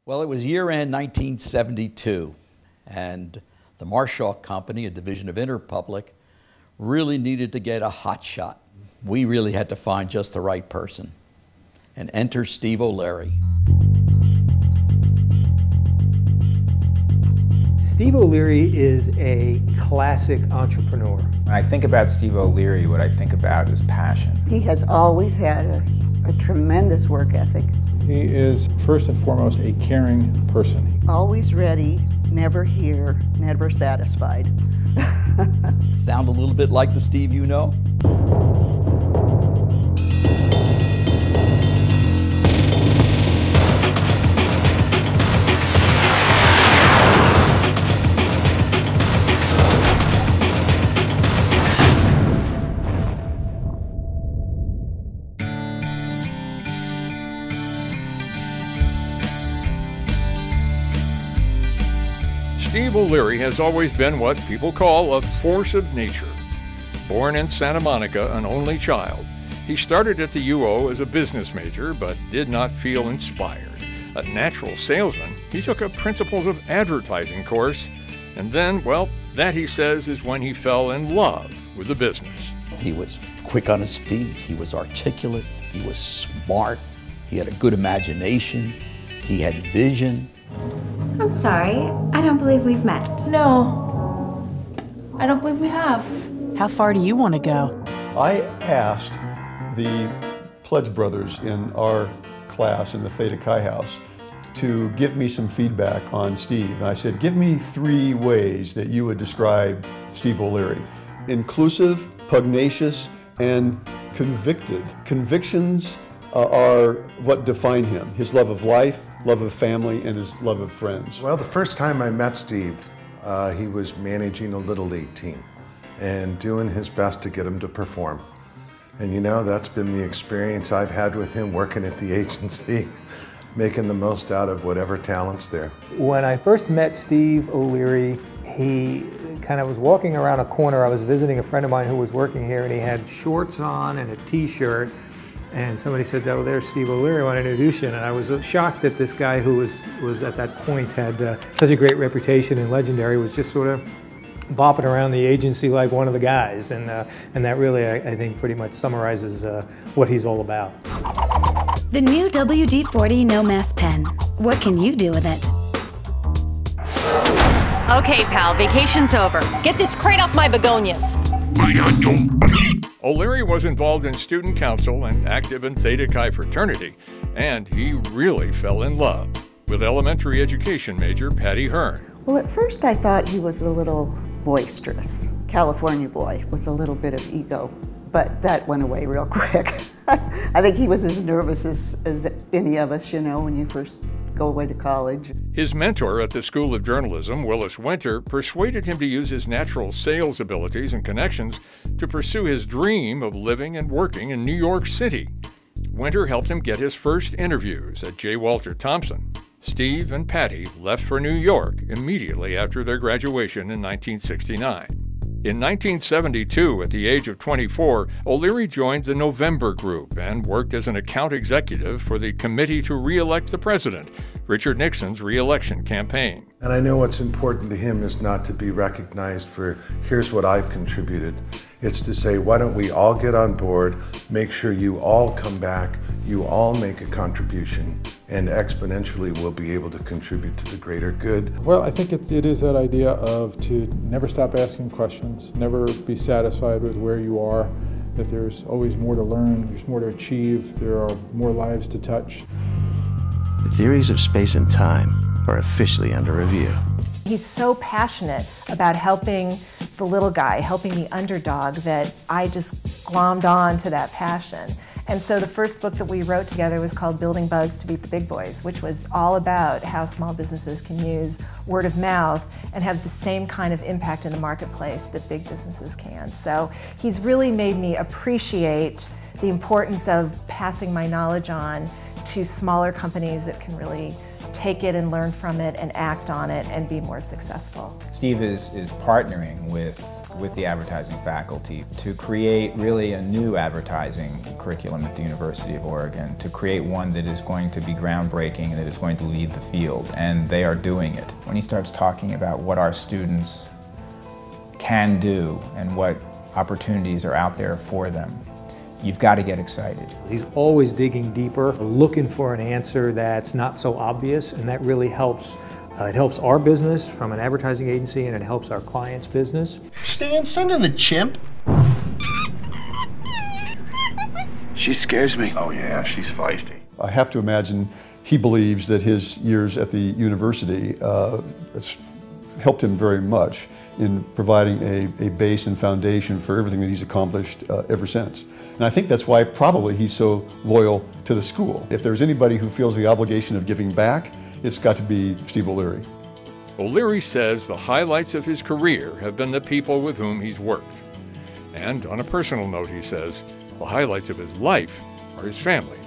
Well, it was year-end 1972, and the Marshall Company, a division of Interpublic, really needed to get a hot shot. We really had to find just the right person. And enter Steve O'Leary. Steve O'Leary is a classic entrepreneur. When I think about Steve O'Leary, what I think about is passion. He has always had a tremendous work ethic. He is first and foremost a caring person. Always ready, never here, never satisfied. Sound a little bit like the Steve you know? Steve O'Leary has always been what people call a force of nature. Born in Santa Monica, an only child, he started at the UO as a business major, but did not feel inspired. A natural salesman, he took a Principles of Advertising course, and then, well, that he says is when he fell in love with the business. He was quick on his feet, he was articulate, he was smart, he had a good imagination, he had vision. I'm sorry, I don't believe we've met. No, I don't believe we have. How far do you want to go? I asked the Pledge Brothers in our class in the Theta Chi house to give me some feedback on Steve. And I said, give me 3 ways that you would describe Steve O'Leary. Inclusive, pugnacious, and convicted. Convictions are what define him. His love of life, love of family, and his love of friends. Well, the first time I met Steve, he was managing a Little League team and doing his best to get him to perform. And you know, that's been the experience I've had with him working at the agency, making the most out of whatever talent's there. When I first met Steve O'Leary, he kind of was walking around a corner. I was visiting a friend of mine who was working here, and he had shorts on and a t-shirt. And somebody said, oh, there's Steve O'Leary, I want to introduce you. And I was shocked that this guy who was at that point had such a great reputation and legendary was just sort of bopping around the agency like one of the guys. And that really, I think, pretty much summarizes what he's all about. The new WD-40 No Mess Pen. What can you do with it? Okay, pal, vacation's over. Get this crate off my begonias. O'Leary was involved in student council and active in Theta Chi fraternity, and he really fell in love with elementary education major Patty Hearn. Well, at first I thought he was a little boisterous, California boy with a little bit of ego, but that went away real quick. I think he was as nervous as any of us, you know, when you first go away to college. His mentor at the School of Journalism, Willis Winter, persuaded him to use his natural sales abilities and connections to pursue his dream of living and working in New York City. Winter helped him get his first interviews at J. Walter Thompson. Steve and Patty left for New York immediately after their graduation in 1969. In 1972, at the age of 24, O'Leary joined the November Group and worked as an account executive for the Committee to Re-elect the President, Richard Nixon's re-election campaign. And I know what's important to him is not to be recognized for, here's what I've contributed. It's to say, why don't we all get on board, make sure you all come back, you all make a contribution, and exponentially we'll be able to contribute to the greater good. Well, I think it is that idea of to never stop asking questions, never be satisfied with where you are, that there's always more to learn, there's more to achieve, there are more lives to touch. The theories of space and time are officially under review. He's so passionate about helping the little guy, helping the underdog, that I just glommed on to that passion. And so the first book that we wrote together was called Building Buzz to Beat the Big Boys, which was all about how small businesses can use word of mouth and have the same kind of impact in the marketplace that big businesses can. So he's really made me appreciate the importance of passing my knowledge on to smaller companies that can really take it and learn from it and act on it and be more successful. Steve is partnering with with the advertising faculty to create really a new advertising curriculum at the University of Oregon, to create one that is going to be groundbreaking and that is going to lead the field, and they are doing it. When he starts talking about what our students can do and what opportunities are out there for them, you've got to get excited. He's always digging deeper, looking for an answer that's not so obvious, and that really helps. It helps our business from an advertising agency, and it helps our clients' business. Stan, send in the chimp. She scares me. Oh yeah, she's feisty. I have to imagine he believes that his years at the university has helped him very much in providing a base and foundation for everything that he's accomplished ever since. And I think that's why probably he's so loyal to the school. If there's anybody who feels the obligation of giving back, it's got to be Steve O'Leary. O'Leary says the highlights of his career have been the people with whom he's worked. And on a personal note, he says, the highlights of his life are his family.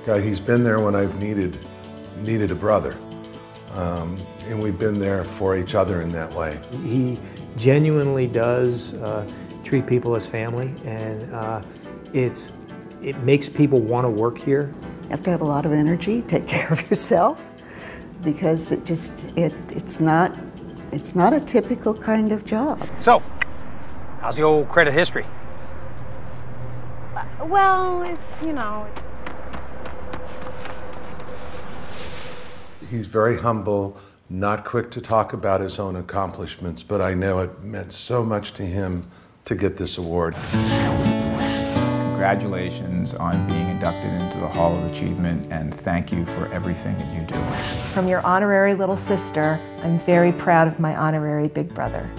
God, he's been there when I've needed a brother. And we've been there for each other in that way. He genuinely does treat people as family, and it makes people want to work here. You have to have a lot of energy, take care of yourself, because it's not a typical kind of job. So, how's the old credit history? Well, it's, you know. He's very humble, not quick to talk about his own accomplishments, but I know it meant so much to him to get this award. Congratulations on being inducted into the Hall of Achievement, and thank you for everything that you do. From your honorary little sister, I'm very proud of my honorary big brother.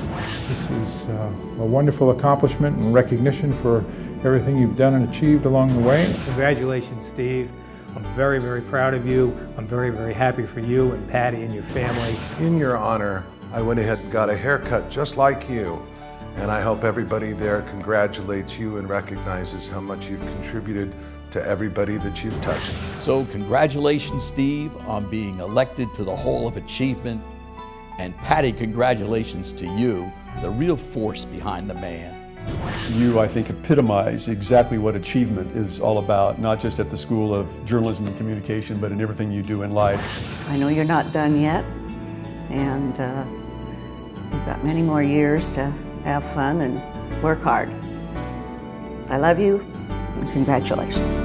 This is a wonderful accomplishment and recognition for everything you've done and achieved along the way. Congratulations, Steve. I'm very, very proud of you. I'm very, very happy for you and Patty and your family. In your honor, I went ahead and got a haircut just like you. And I hope everybody there congratulates you and recognizes how much you've contributed to everybody that you've touched. So congratulations, Steve, on being elected to the Hall of Achievement. And Patty, congratulations to you, the real force behind the man. You, I think, epitomize exactly what achievement is all about, not just at the School of Journalism and Communication, but in everything you do in life. I know you're not done yet, and you've got many more years to have fun and work hard. I love you, and congratulations.